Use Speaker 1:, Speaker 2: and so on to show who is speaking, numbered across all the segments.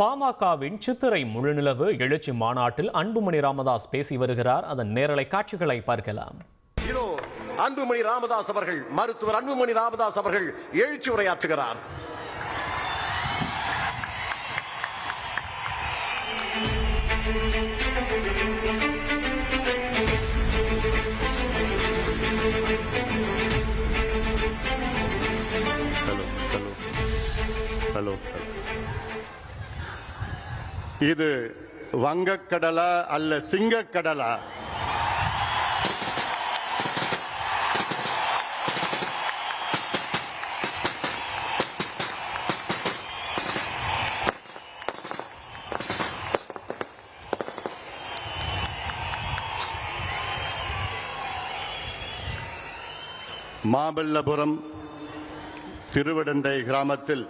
Speaker 1: பாமகவின் சித்திரை முழுநிலவு எழுச்சி மாநாட்டில் அன்புமணி ராமதாஸ் பேசி வருகிறார். அதன் நேரலை காட்சிகளை பார்க்கலாம்.
Speaker 2: இதோ அன்புமணி ராமதாஸ் அவர்கள், மருத்துவர் அன்புமணி ராமதாஸ் அவர்கள் எழுச்சி உரையாற்றுகிறார்.
Speaker 3: ஹலோ. இது வங்கக்கடலா அல்ல சிங்கக்கடலா? மாமல்லபுரம் திருவிடந்தை கிராமத்தில்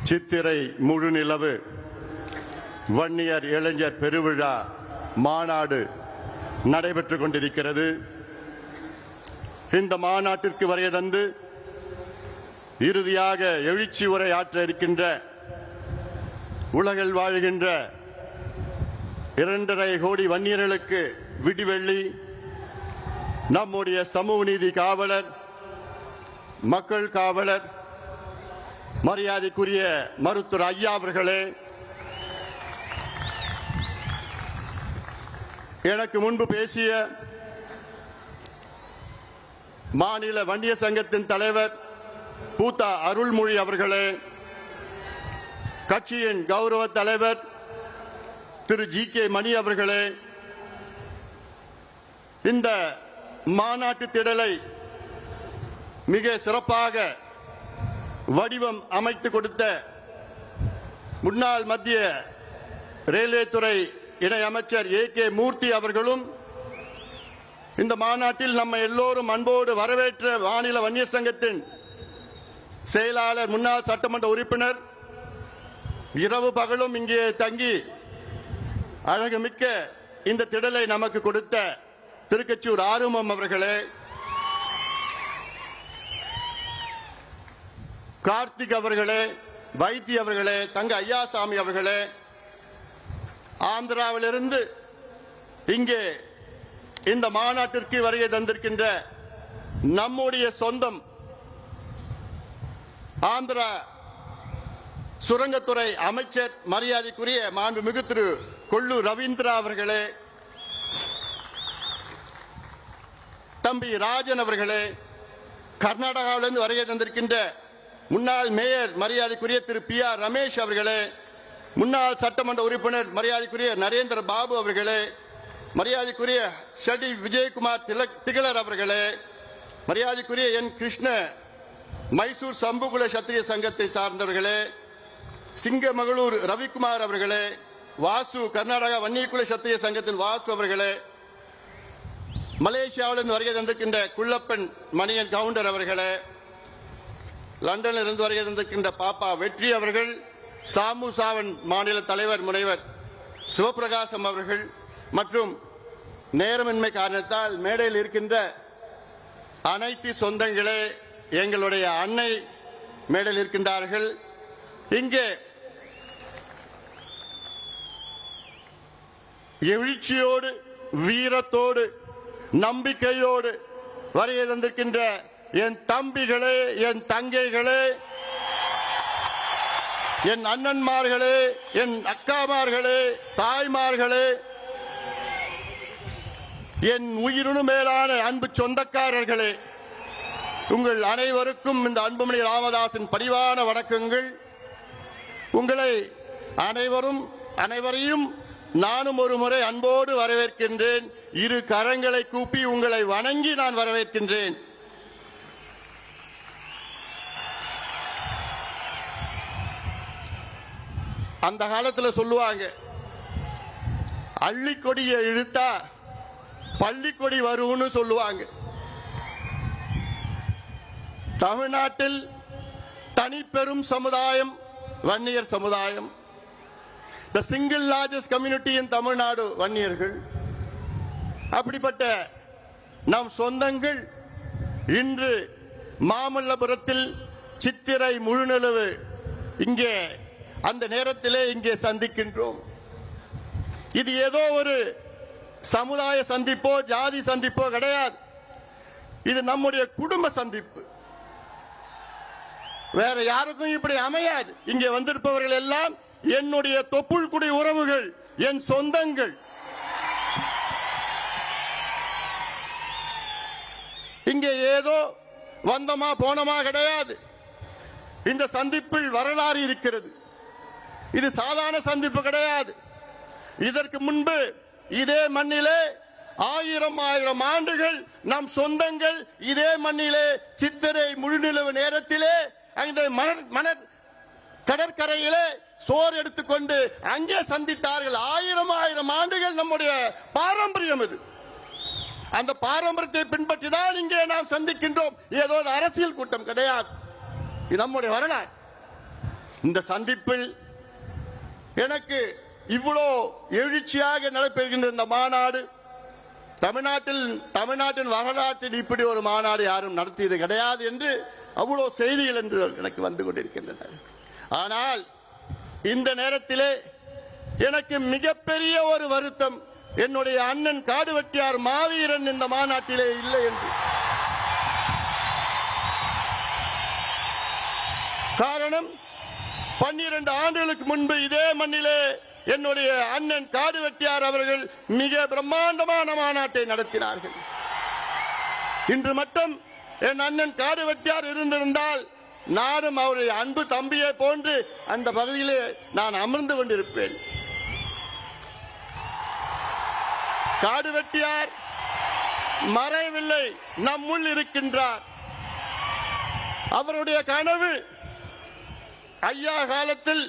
Speaker 3: சித்திரை முழுநிலவு வன்னியர் இளைஞர் பெருவிழா மாநாடு நடைபெற்றுக் கொண்டிருக்கிறது. இந்த மாநாட்டிற்கு வருகை தந்து இறுதியாக எழுச்சி உரை ஆற்ற இருக்கின்ற உலகில் வாழ்கின்ற 2.5 கோடி வன்னியர்களுக்கு விடிவெள்ளி நம்முடைய சமூக நீதி காவலர், மக்கள் காவலர், மரியாதைக்குரிய மருத்துவர் ஐயா அவர்களே, எனக்கு முன்பு பேசிய மாநில வன்னியர் சங்கத்தின் தலைவர் பூத்தா அருள்மொழி அவர்களே, கட்சியின் கௌரவ தலைவர் திரு ஜி.கே. மணி அவர்களே, இந்த மாநாட்டு திடலை மிக சிறப்பாக வடிவம் அமைத்து கொடுத்த முன்னாள் மத்திய ரயில்வே துறை இணை அமைச்சர் ஏ.கே. மூர்த்தி அவர்களும், இந்த மாநாட்டில் நம்ம எல்லோரும் அன்போடு வரவேற்ற மாநில வன்னியர் சங்கத்தின் செயலாளர், முன்னாள் சட்டமன்ற உறுப்பினர், இரவு பகலும் இங்கே தங்கி அழகுமிக்க இந்த திடலை நமக்கு கொடுத்த திருக்கச்சூர் ஆறுமுகம் அவர்களே, கார்த்திக் அவர்களே, வைத்தி அவர்களே, தங்க ஐயாசாமி அவர்களே, ஆந்திராவிலிருந்து இங்கே இந்த மாநாட்டிற்கு வருகை தந்திருக்கின்ற நம்முடைய சொந்தம் ஆந்திரா சுரங்கத்துறை அமைச்சர் மரியாதைக்குரிய மாண்புமிகு திரு கொல்லூர் ரவீந்திரா அவர்களே, தம்பி ராஜன் அவர்களே, கர்நாடகாவிலிருந்து வருகை தந்திருக்கின்ற முன்னாள் மேயர் மரியாதைக்குரிய திரு பி.ஆர். ரமேஷ் அவர்களே, முன்னாள் சட்டமன்ற உறுப்பினர் மரியாதைக்குரிய நரேந்திர பாபு அவர்களே, மரியாதைக்குரிய ஷடி விஜயகுமார் திகழர் அவர்களே, மரியாதைக்குரிய என் கிருஷ்ண மைசூர் சம்புகுல சத்திரிய சங்கத்தை சார்ந்தவர்களே, சிங்கமகளூர் ரவிக்குமார் அவர்களே, வாசு கர்நாடகா வன்னியகுல சத்திரிய சங்கத்தின் வாசு அவர்களே, மலேசியாவிலிருந்து வருகை தந்திருக்கின்ற குள்ளப்பன் மணியன் கவுண்டர் அவர்களே, லண்டனில் இருந்து வருகை தந்திருக்கின்ற பாப்பா வெற்றி அவர்கள், சாமுசாவன் மாநில தலைவர் முனைவர் சிவபிரகாசம் அவர்கள் மற்றும் நேரமின்மை காரணத்தால் மேடையில் இருக்கின்ற அனைத்து சொந்தங்களே, எங்களுடைய அன்னை மேடையில் இருக்கின்றார்கள். இங்கே எழுச்சியோடு, வீரத்தோடு, நம்பிக்கையோடு வருகை தந்திருக்கின்ற என் தம்பிகளே, என் தங்கைகளே, என் அண்ணன்மார்களே, என் அக்காமார்களே, தாய்மார்களே, என் உயிரினு மேலான அன்பு சொந்தக்காரர்களே, உங்கள் அனைவருக்கும் இந்த அன்புமணி ராமதாஸின் பணிவான வணக்கங்கள். உங்களை அனைவரையும் நானும் ஒரு முறை அன்போடு வரவேற்கின்றேன். இரு கரங்களை கூப்பி உங்களை வணங்கி நான் வரவேற்கின்றேன். அந்த காலத்தில் சொல்லுவாங்க, அள்ளிக்கொடியை இழுத்தா பள்ளிக்கொடி வரும்னு சொல்லுவாங்க. தமிழ்நாட்டில் தனிப்பெரும் சமுதாயம் வன்னியர் சமுதாயம். The single largest community in Tamil Nadu வன்னியர்கள். அப்படிப்பட்ட நம் சொந்தங்கள் இன்று மாமல்லபுரத்தில் சித்திரை முழுநிலவு இங்கே அந்த நேரத்திலே இங்கே சந்திக்கின்றோம். இது ஏதோ ஒரு சமுதாய சந்திப்போ ஜாதி சந்திப்போ கிடையாது. இது நம்முடைய குடும்ப சந்திப்பு. வேற யாருக்கும் இப்படி அமையாது. இங்கே வந்திருப்பவர்கள் எல்லாம் என்னுடைய தொப்புள் குடி உறவுகள், என் சொந்தங்கள். இங்கே ஏதோ வந்தமா போனமா கிடையாது. இந்த சந்திப்பில் வரலாறு இருக்கிறது. இது சாதாரண சந்திப்பு கிடையாது. இதற்கு முன்பு இதே மண்ணிலே ஆயிரம் ஆண்டுகள் நம் சொந்தங்கள் இதே மண்ணிலே சித்திரை முழுநிலவு நேரத்திலே அந்த மணல் கடற்கரையிலே சோறு எடுத்துக்கொண்டு அங்கே சந்தித்தார்கள். ஆயிரம் ஆண்டுகள் நம்முடைய பாரம்பரியம் இது. அந்த பாரம்பரியத்தை பின்பற்றி தான் இங்கே நாம் சந்திக்கின்றோம். ஏதோ அரசியல் கூட்டம் கிடையாது. இது நம்முடைய வரலாறு. இந்த சந்திப்பில் எனக்கு இவ்வளோ எழுச்சியாக நடைபெறுகின்ற இந்த மாநாடு, தமிழ்நாட்டின் வரலாற்றில் இப்படி ஒரு மாநாடு யாரும் நடத்தியது கிடையாது என்று அவ்வளோ செய்திகள் என்று எனக்கு வந்து கொண்டிருக்கின்றன. ஆனால் இந்த நேரத்திலே எனக்கு மிகப்பெரிய ஒரு வருத்தம், என்னுடைய அண்ணன் காடுவெட்டியார் மாவீரன் இந்த மாநாட்டிலே இல்லை என்று. காரணம், 12 ஆண்டுகளுக்கு முன்பு இதே மண்ணிலே என்னுடைய அண்ணன் காடுவெட்டியார் அவர்கள் மிக பிரம்மாண்டமான மாநாட்டை நடத்தினார்கள். இன்று மட்டும் என் அண்ணன் காடுவெட்டியார் இருந்திருந்தால் நானும் அவருடைய அன்பு தம்பியை போன்று அந்த பகுதியிலே நான் அமர்ந்து கொண்டிருப்பேன். காடுவெட்டியார் மறையவில்லை, நம்முள் இருக்கின்றார். அவருடைய கனவு ஐயா காலத்தில்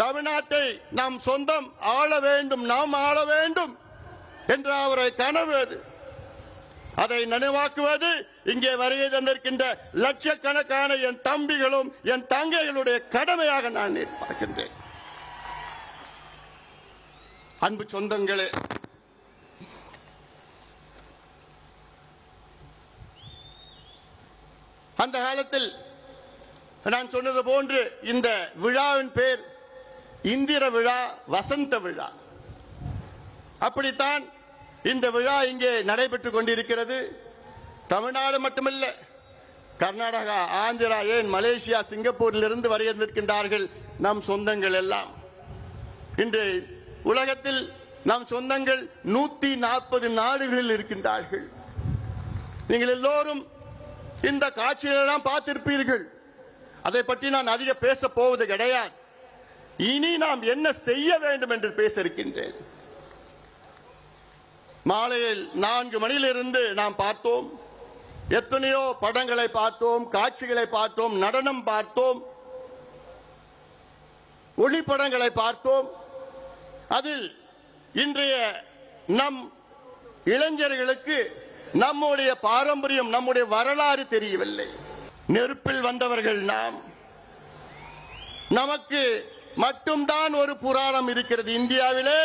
Speaker 3: தமிழ்நாட்டை நாம் சொந்தம் ஆள வேண்டும், நாம் ஆள வேண்டும் என்ற அவரை கனவு அது. அதை நினைவாக்குவது இங்கே வருகை தந்திருக்கின்ற லட்சக்கணக்கான என் தம்பிகளும் என் தங்கைகளுடைய கடமையாக நான் பார்க்கின்றேன். அன்பு சொந்தங்களே, அந்த காலத்தில் நான் சொன்னது போன்று இந்த விழாவின் பேர் இந்திர விழா, வசந்த விழா. அப்படித்தான் இந்த விழா இங்கே நடைபெற்றுக் கொண்டிருக்கிறது. தமிழ்நாடு மட்டுமல்ல, கர்நாடகா, ஆந்திரா, ஏன் மலேசியா, சிங்கப்பூரிலிருந்து வருகின்றிருக்கின்றார்கள் நம் சொந்தங்கள் எல்லாம். இன்று உலகத்தில் நம் சொந்தங்கள் 140 நாடுகளில் இருக்கின்றார்கள். நீங்கள் எல்லோரும் இந்த காட்சிகளெல்லாம் பார்த்திருப்பீர்கள். அதை பற்றி நான் அதிக பேச போவது கிடையாது. இனி நாம் என்ன செய்ய வேண்டும் என்று பேச இருக்கின்றேன். மாலையில் 4 மணியிலிருந்து நாம் பார்த்தோம். எத்தனையோ படங்களை பார்த்தோம், காட்சிகளை பார்த்தோம், நடனம் பார்த்தோம், ஒளிப்படங்களை பார்த்தோம். அதில் இன்றைய நம் இளைஞர்களுக்கு நம்முடைய பாரம்பரியம், நம்முடைய வரலாறு தெரியவில்லை. நெருப்பில் வந்தவர்கள் நாம். நமக்கு மட்டும்தான் ஒரு புராணம் இருக்கிறது. இந்தியாவிலே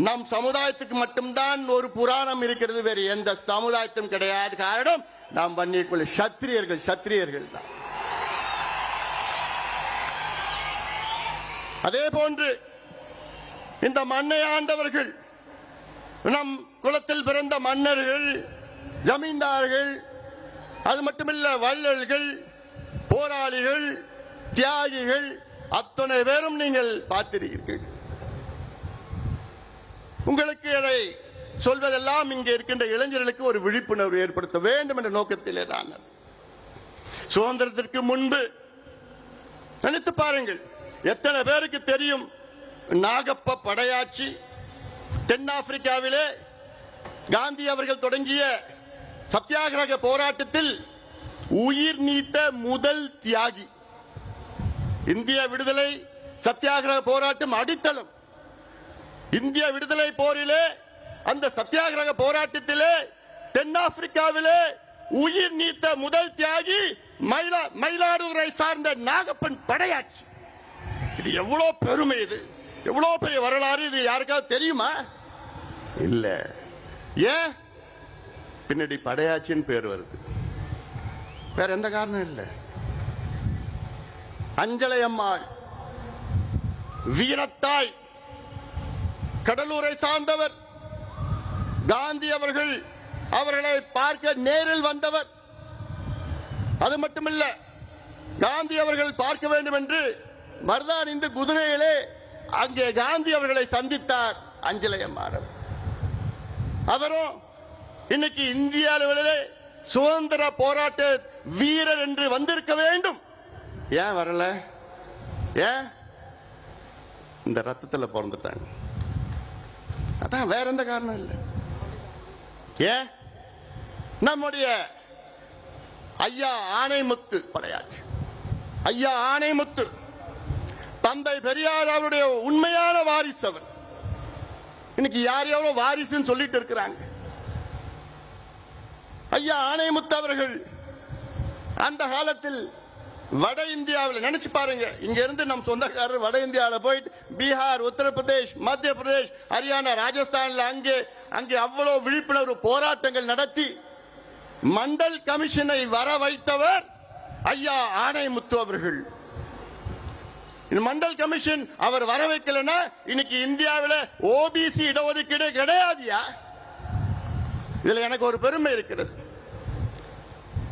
Speaker 3: நம் சமுதாயத்துக்கு மட்டும்தான் ஒரு புராணம் இருக்கிறது, வேறு எந்த சமுதாயத்தும் கிடையாது. காரணம், நாம் பண்ணிக்குள்ள சத்திரியர்கள் தான். அதே போன்று இந்த மண்ணை ஆண்டவர்கள், நம் குலத்தில் பிறந்த மன்னர்கள், ஜமீன்தார்கள், அது மட்டுமில்ல வள்ளல்கள், போராளிகள், தியாகிகள், அத்தனை பேரும் நீங்கள் பார்த்திருக்கிறீர்கள். உங்களுக்கு அதை சொல்வதெல்லாம் இங்கே இருக்கின்ற இளைஞர்களுக்கு ஒரு விழிப்புணர்வு ஏற்படுத்த வேண்டும் என்ற நோக்கத்திலே தான். சுதந்திரத்திற்கு முன்பு நினைத்து பாருங்கள், எத்தனை பேருக்கு தெரியும் நாகப்ப படையாட்சி? தென்னாப்பிரிக்காவிலே காந்தி அவர்கள் தொடங்கிய சத்தியாகிரக போராட்டத்தில் உயிர் நீத்த முதல் தியாகி. இந்திய விடுதலை சத்தியாகிரக போராட்டம் அடித்தளம். இந்திய விடுதலை போரிலே, அந்த சத்தியாகிரக போராட்டத்திலே தென்னாப்பிரிக்காவிலே உயிர் நீத்த முதல் தியாகி மயிலாடுதுறை சார்ந்த நாகப்பன் படையாட்சி. இது எவ்வளவு பெருமை, இது எவ்வளவு பெரிய வரலாறு. இது யாருக்காவது தெரியுமா? இல்ல. ஏன் பின்னாடி படையாட்சின்னு பேர் வருது? வேற எந்த காரணம் இல்லை. அஞ்சலை அம்மாள் வீரத்தாய், கடலூரை சார்ந்தவர். காந்தி அவர்கள் அவர்களை பார்க்க நேரில் வந்தவர். அது மட்டுமல்ல, காந்தி அவர்கள் பார்க்க வேண்டும் என்று மருதான் இந்த குதிரையிலே அங்கே காந்தி அவர்களை சந்தித்தார் அஞ்சலை அம்மாள். அவரும் இன்னைக்கு இந்திய அளவிலே சுதந்திர போராட்ட வீரர் என்று வந்திருக்க வேண்டும். ஏன் வரல? ஏன்? இந்த ரத்தத்தில் பிறந்துட்டாங்க. அதான், வேற எந்த காரணம் இல்லை. ஏன்? நம்முடைய ஐயா ஆணைமுத்து படையாட்சி, ஐயா ஆணைமுத்து தந்தை பெரியார் அவருடைய உண்மையான வாரிசு. அவர் இன்னைக்கு யார் யாரோ வாரிசுன்னு சொல்லிட்டு இருக்கிறாங்க. ஐயா ஆணைமுத்து அவர்கள் அந்த காலத்தில் வட இந்தியாவில் நினைச்சு பாருங்க, இங்க இருந்து நம் சொந்தக்காரர் வட இந்தியாவில் போயிட்டு பீகார், உத்தரப்பிரதேஷ், மத்திய பிரதேஷ், ஹரியானா, ராஜஸ்தான்ல அங்கே அவ்வளவு விழிப்புணர்வு போராட்டங்கள் நடத்தி மண்டல் கமிஷனை வர வைத்தவர் ஐயா ஆணைமுத்து அவர்கள். மண்டல் கமிஷன் அவர் வர வைக்கலன்னா இன்னைக்கு இந்தியாவில் ஓபிசி இடஒதுக்கீடு கிடையாதுயா. இதுல எனக்கு ஒரு பெருமை இருக்கிறது.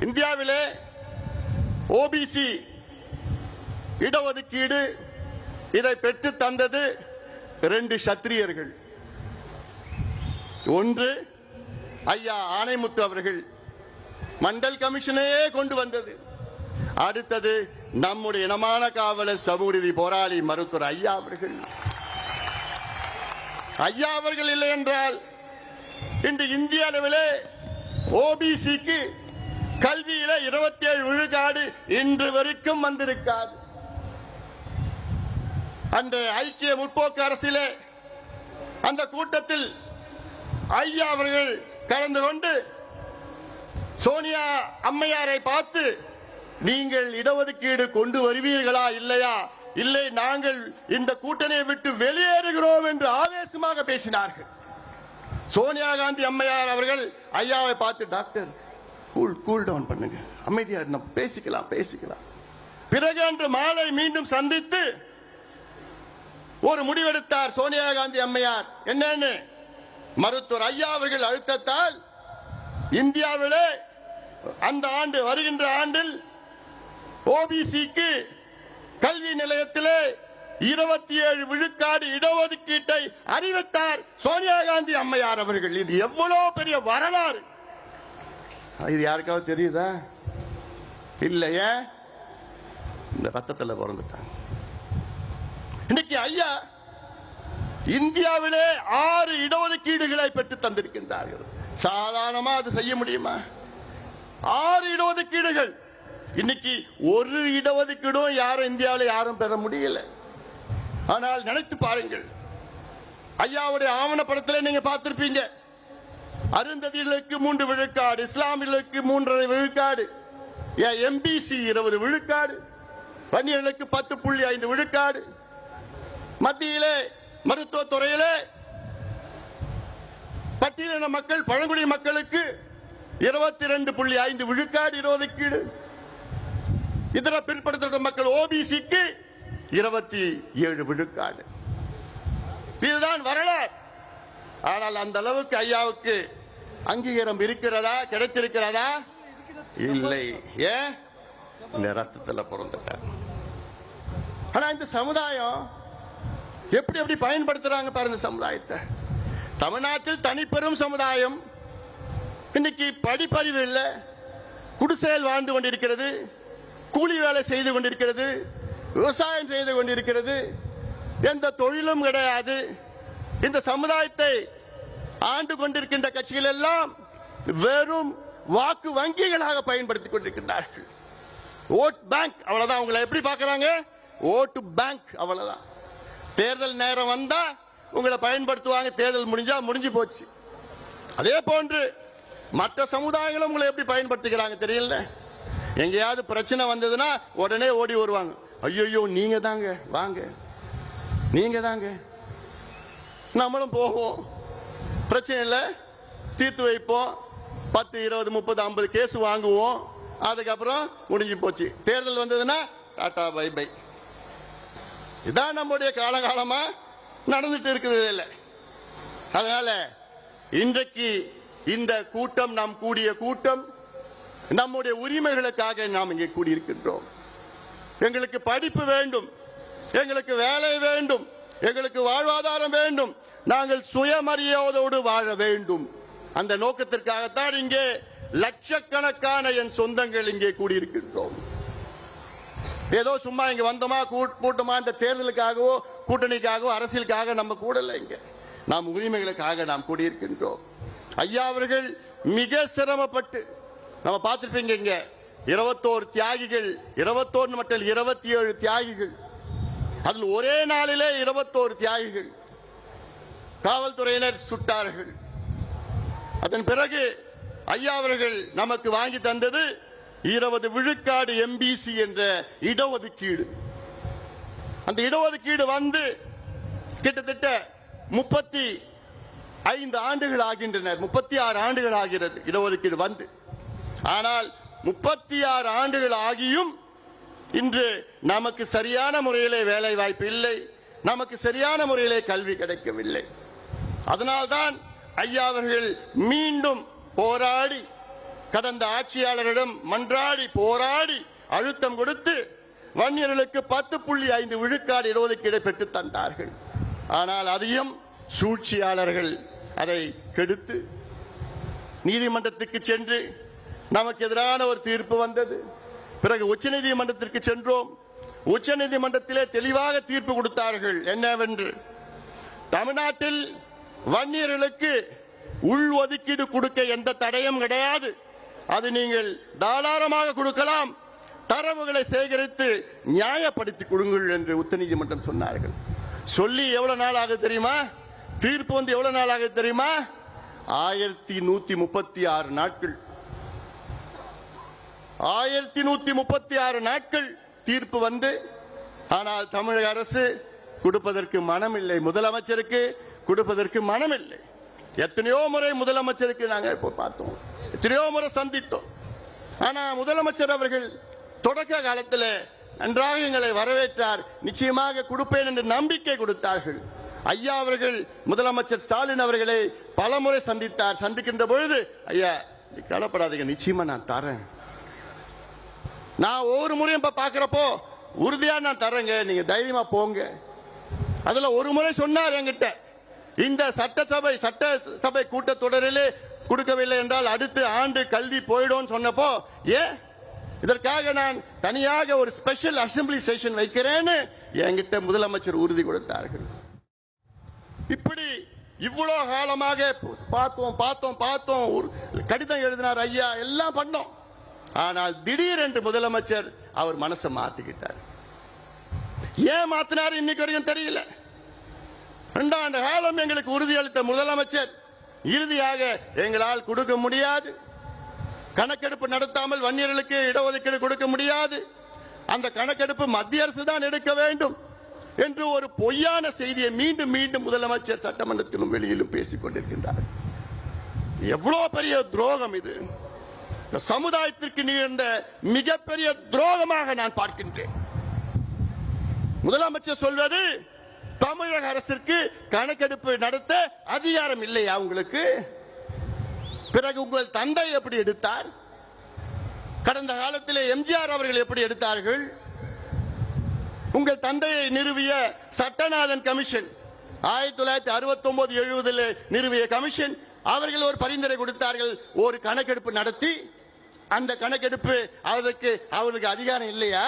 Speaker 3: இந்தியாவிலே ஓபிசி இடஒதுக்கீடு இதை பெற்று தந்தது 2 சத்திரியர்கள். ஒன்று ஐயா ஆணைமுத்து அவர்கள் மண்டல் கமிஷனையே கொண்டு வந்தது. அடுத்தது நம்முடைய இனமான காவலர், சமூக நீதி போராளி மருத்துவர் ஐயா அவர்கள். ஐயா அவர்கள் இல்லை என்றால் இன்று இந்திய அளவிலே ஓபிசிக்கு கல்வியில 27 விழுக்காடு இன்று வரைக்கும் வந்திருக்காது. அந்த ஐக்கிய முற்போக்கு அரசிலே அந்த கூட்டத்தில் ஐயா அவர்கள் கலந்து கொண்டு சோனியா அம்மையாரை பார்த்து, நீங்கள் இடஒதுக்கீடு கொண்டு வருவீர்களா இல்லையா? இல்லை, நாங்கள் இந்த கூட்டணியை விட்டு வெளியேறுகிறோம் என்று ஆவேசமாக பேசினார்கள். சோனியா காந்தி அம்மையார் அவர்கள் ஐயாவை பார்த்து, டாக்டர் கூல் டவுன் பண்ணுங்க, அமைதியா நம்ம பேசிக்கலாம். பிறகு அன்று மாலை மீண்டும் சந்தித்து ஒரு முடிவெடுத்தார் சோனியா காந்தி அம்மையார். என்னன்னு, மருத்துவர் ஐயா அவர்கள் அழுத்தத்தால் இந்தியாவிலே அந்த ஆண்டு, வருகின்ற ஆண்டில் ஓபிசிக்கு கல்வி நிலையத்திலே 27 விழுக்காடு இடஒதுக்கீட்டை அறிவித்தார் சோனியா காந்தி அம்மையார் அவர்கள். இது எவ்வளவு பெரிய வரலாறு! இது யாருக்காவது தெரியுதா? இல்லையே, இந்த ரத்தத்தில் பிறந்துட்டாங்க. இன்னைக்கு ஐயா இந்தியாவிலே 6 இடஒதுக்கீடுகளை பெற்று தந்திருக்கின்றார்கள். சாதாரணமா அது செய்ய முடியுமா? 6 இடஒதுக்கீடுகள். இன்னைக்கு ஒரு இடஒதுக்கீடும் யாரும் இந்தியாவில் யாரும் பெற முடியல. ஆனால் நினைத்து பாருங்கள், ஐயாவுடைய ஆவணப்படத்தில் நீங்க பார்த்திருப்பீங்க, அருந்ததிகளுக்கு 3 விழுக்காடு, இஸ்லாமியர்களுக்கு 3.5 விழுக்காடு, எம்பிசி 20 விழுக்காடு, வன்னியர்களுக்கு 10.5 விழுக்காடு, மத்தியிலே மருத்துவத்துறையிலே பட்டியலின மக்கள், பழங்குடி மக்களுக்கு 22.5 விழுக்காடு இடஒதுக்கீடு, இதர பிற்படுத்தப்பட்ட மக்கள் ஓபிசிக்கு 27 விழுக்காடு. இதுதான் வரலாறு. ஆனால் அந்த அளவுக்கு ஐயாவுக்கு அங்கீகாரம் இருக்கிறதா, கிடைத்திருக்கிறதா? இல்லை. ஏன்? இந்த ரத்தத்தில் பிறந்துட்டார். ஆனா இந்த சமுதாயம் எப்படி பயன்படுத்துறாங்க பாருங்க சமுதாயத்தை. தமிழ்நாட்டில் தனிப்பெரும் சமுதாயம் இன்னைக்கு படிப்பறிவு இல்லை, குடிசையில் வாழ்ந்து கொண்டிருக்கிறது, கூலி வேலை செய்து கொண்டிருக்கிறது, விவசாயம் செய்து கொண்டிருக்கிறது, எந்த தொழிலும் கிடையாது. இந்த சமுதாயத்தை ஆண்டு கொண்டிருக்கின்ற கட்சிகள் எல்லாம் வெறும் வாக்கு வங்கிகளாக பயன்படுத்திக் கொண்டிருக்கிறார்கள். ஓட் பேங்க், அவ்வளவுதான். உங்களை எப்படி பார்க்கறாங்க? ஓட்டு பேங்க், அவ்வளவுதான். தேர்தல் நேரம் வந்தா உங்களை பயன்படுத்துவாங்க, தேர்தல் முடிஞ்சா முடிஞ்சு போச்சு. அதே போன்று மற்ற சமுதாயங்களும் உங்களை எப்படி பயன்படுத்திக்கிறாங்க தெரியல. எங்கேயாவது பிரச்சனை வந்ததுன்னா உடனே ஓடி வருவாங்க. ஐயோ நீங்க தாங்க, வாங்க, நீங்க தாங்க. நம்மளும் போவோம், பிரச்சனை இல்லை, தீர்த்து வைப்போம், 10, 20, 30, 50 கேஸ் வாங்குவோம். அதுக்கப்புறம் முடிஞ்சு போச்சு. தேர்தல் வந்ததுன்னா டாடா பை பை. இதான் நம்முடைய காலகாலமா நடந்துட்டு இருக்கிறது இல்லை. அதனால இன்றைக்கு இந்த கூட்டம், நாம் கூடிய கூட்டம், நம்முடைய உரிமைகளுக்காக நாம் இங்கே கூடியிருக்கின்றோம். எங்களுக்கு படிப்பு வேண்டும், எங்களுக்கு வேலை வேண்டும், எங்களுக்கு வாழ்வாதாரம் வேண்டும், நாங்கள் சுயமரியாதையோடு வாழ வேண்டும். அந்த நோக்கத்திற்காகத்தான் இங்கே லட்சக்கணக்கான என் சொந்தங்கள் இங்கே கூடியிருக்கின்றோம். ஏதோ சும்மா இங்க வந்தோமா கூட்டமா இந்த தேர்தலுக்காகவோ கூட்டணிக்காகவோ அரசியலுக்காக நம்ம கூடல. இங்க நாம் உரிமைகளுக்காக நாம் கூடியிருக்கின்றோம். ஐயா அவர்கள் மிக சிரமப்பட்டு, நம்ம பார்த்திருப்பீங்க, இங்க 21 தியாகிகள், 21 மட்டும் 27 தியாகிகள், அதில் ஒரே நாளிலே 21 தியாகிகள் காவல்துறையினர் சுட்டார்கள். அதன் பிறகு ஐயா அவர்கள் நமக்கு வாங்கி தந்தது 20 விழுக்காடு எம்பிசி என்ற இடஒதுக்கீடு. அந்த இடஒதுக்கீடு வந்து கிட்டத்தட்ட 35 ஆண்டுகள் ஆகின்றன, 36 ஆண்டுகள் ஆகிறது இடஒதுக்கீடு வந்து. ஆனால் 36 ஆண்டுகள் ஆகியும் இன்று நமக்கு சரியான முறையிலே வேலை வாய்ப்பு இல்லை, நமக்கு சரியான முறையிலே கல்வி கிடைக்கவில்லை. அதனால்தான் ஐயா அவர்கள் மீண்டும் போராடி, கடந்த ஆட்சியாளரிடம் மன்றாடி போராடி அழுத்தம் கொடுத்து வன்னியர்களுக்கு 10.5 விழுக்காடு இடஒதுக்கீடு பெற்று தந்தார்கள். ஆனால் அதையும் சூழ்ச்சியாளர்கள் அதை கெடுத்து நீதிமன்றத்துக்கு சென்று நமக்கு எதிரான ஒரு தீர்ப்பு வந்தது. பிறகு உச்சநீதிமன்றத்திற்கு சென்றோம். உச்சநீதிமன்றத்திலே தெளிவாக தீர்ப்பு கொடுத்தார்கள். என்னவென்று, தமிழ்நாட்டில் வன்னியர்களுக்கு உள் ஒதுக்கீடு கொடுக்க எந்த தடையும் கிடையாது, அது நீங்கள் தாராளமாக கொடுக்கலாம், தரவுகளை சேகரித்து நியாயப்படுத்திக் கொடுங்கள் என்று உச்சநீதிமன்றம் சொன்னார்கள். சொல்லி எவ்வளவு நாள் ஆகுது தெரியுமா? தீர்ப்பு வந்து எவ்வளவு நாள் ஆகுது தெரியுமா? 1136 நாட்கள். 1136 நாட்கள் தீர்ப்பு வந்து, ஆனால் தமிழக அரசு கொடுப்பதற்கு மனமில்லை, முதலமைச்சருக்கு கொடுப்பதற்கு மனமில்லை. எத்தனையோ முறை முதலமைச்சருக்கு நாங்கள் இப்போ பார்த்தோம், எத்தனையோ முறை சந்தித்தோம். ஆனா முதலமைச்சர் அவர்கள் தொடக்க காலத்தில் நன்றாக எங்களை வரவேற்றார், நிச்சயமாக கொடுப்பேன் என்று நம்பிக்கை கொடுத்தார்கள். ஐயா அவர்கள் முதலமைச்சர் ஸ்டாலின் அவர்களை பல முறை சந்தித்தார். சந்திக்கின்ற பொழுது, ஐயா கவலைப்படாதீங்க, நிச்சயமா நான் தரேன், நான் ஒவ்வொரு முறையும் இப்ப பாக்குறப்போ உறுதியா நான் தரேங்க, நீங்க தைரியமா போங்க. அதுல ஒரு முறை சொன்னார் என்கிட்ட, இந்த சட்டசபை கூட்டத்தொடரிலே கொடுக்கவில்லை என்றால் அடுத்த ஆண்டு கல்வி போயிடும் சொன்னப்போ, ஏன் இதற்காக நான் தனியாக ஒரு ஸ்பெஷல் அசெம்பிளி செஷன் வைக்கிறேன்னு என்கிட்ட முதலமைச்சர் உறுதி கொடுத்தார்கள். இப்படி இவ்வளவு காலமாக பார்த்தோம், கடிதம் எழுதினார் ஐயா, எல்லாம் பண்ணோம். ஆனால் திடீரென்று முதலமைச்சர் அவர் மனசை மாத்திக்கிட்டார். ஏன் மாத்தினார் இன்னைக்கு வரைக்கும் தெரியல. 2 ஆண்டு காலம் எங்களுக்கு உறுதியளித்த முதலமைச்சர் இறுதியாக எங்களால் கொடுக்க முடியாது, கணக்கெடுப்பு நடத்தாமல் வன்னியர்களுக்கு இடஒதுக்கீடு கொடுக்க முடியாது, அந்த கணக்கெடுப்பு மத்திய அரசு தான் எடுக்க வேண்டும் என்று ஒரு பொய்யான செய்தியை மீண்டும் மீண்டும் முதலமைச்சர் சட்டமன்றத்திலும் வெளியிலும் பேசிக் கொண்டிருக்கின்றார். எவ்வளவு பெரிய துரோகம் இது! இந்த சமுதாயத்திற்கு நிகழ்ந்த மிகப்பெரிய துரோகமாக நான் பார்க்கின்றேன். முதலமைச்சர் சொல்வது, தமிழக அரசிற்கு கணக்கெடுப்பு நடத்த அதிகாரம் இல்லையா உங்களுக்கு? பிறகு உங்கள் தந்தை எப்படி எடுத்தார்? கடந்த காலத்திலே எம்ஜிஆர் அவர்கள் எப்படி எடுத்தார்கள்? உங்கள் தந்தையை நிறுவிய சட்டநாதன் கமிஷன் 1969-70 நிறுவிய கமிஷன், அவர்கள் ஒரு பரிந்துரை கொடுத்தார்கள், ஒரு கணக்கெடுப்பு நடத்தி, அந்த கணக்கெடுப்பு அதற்கு அவர்களுக்கு அதிகாரம் இல்லையா?